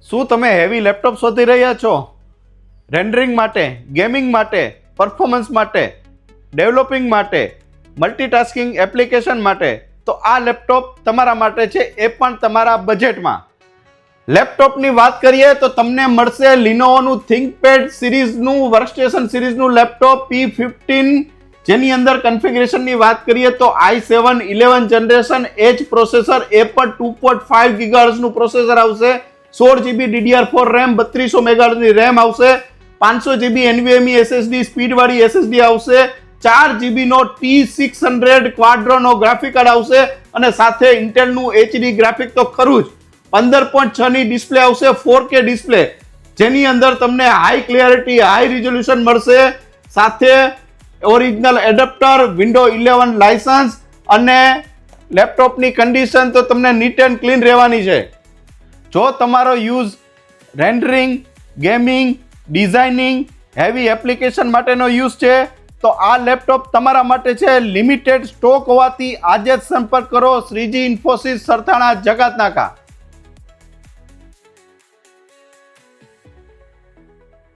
શું તમે heavy laptop શોધી રહ્યા છો? રેન્ડરિંગ માટે, ગેમિંગ માટે, પરફોર્મન્સ માટે, ડેવલપિંગ માટે, મલ્ટીટાસ્કિંગ એપ્લિકેશન માટે? તો આ લેપટોપ તમારા માટે છે, એ પણ તમારા બજેટમાં. લેપટોપની વાત કરીએ તો તમને મળશે લિનોવોનું થિંકપેડ સિરીઝનું વર્કસ્ટેશન સિરીઝનું લેપટોપ P15, જેની અંદર કન્ફિગરેશનની વાત કરીએ તો i7 11 જનરેશન એચ પ્રોસેસર, એ પણ 2.5 ગીગાહર્ટ્ઝનું પ્રોસેસર આવશે, 16GB DDR4 રેમ, 3200 મેગાહર્ટ્ઝની રેમ આવશે, 500GB NVMe SSD સ્પીડવાળી SSD આવશે, 4GB નો T600 ક્વાડ્રોનો ગ્રાફિક કાર્ડ આવશે અને સાથે ઇન્ટેલનું HD ગ્રાફિક તો ખરું જ. 15.6 ની ડિસ્પ્લે આવશે, 4K ડિસ્પ્લે, જેની અંદર તમને હાઈ ક્લિયરિટી, હાઈ રિઝોલ્યુશન મળશે, સાથે ઓરિજિનલ એડપ્ટર, વિન્ડો 11 લાયસન્સ અને લેપટોપની કન્ડિશન તો તમને નીટ એન્ડ ક્લીન રહેવાની છે. જો તમારો use rendering, gaming, designing, heavy application માટેનો યુઝ છે તો આ લેપટોપ તમારા માટે છે. લિમિટેડ સ્ટોક હોવાથી આજે જ સંપર્ક કરો શ્રીજી ઇન્ફોસિસ, સરથાણા, જકાતનાકા.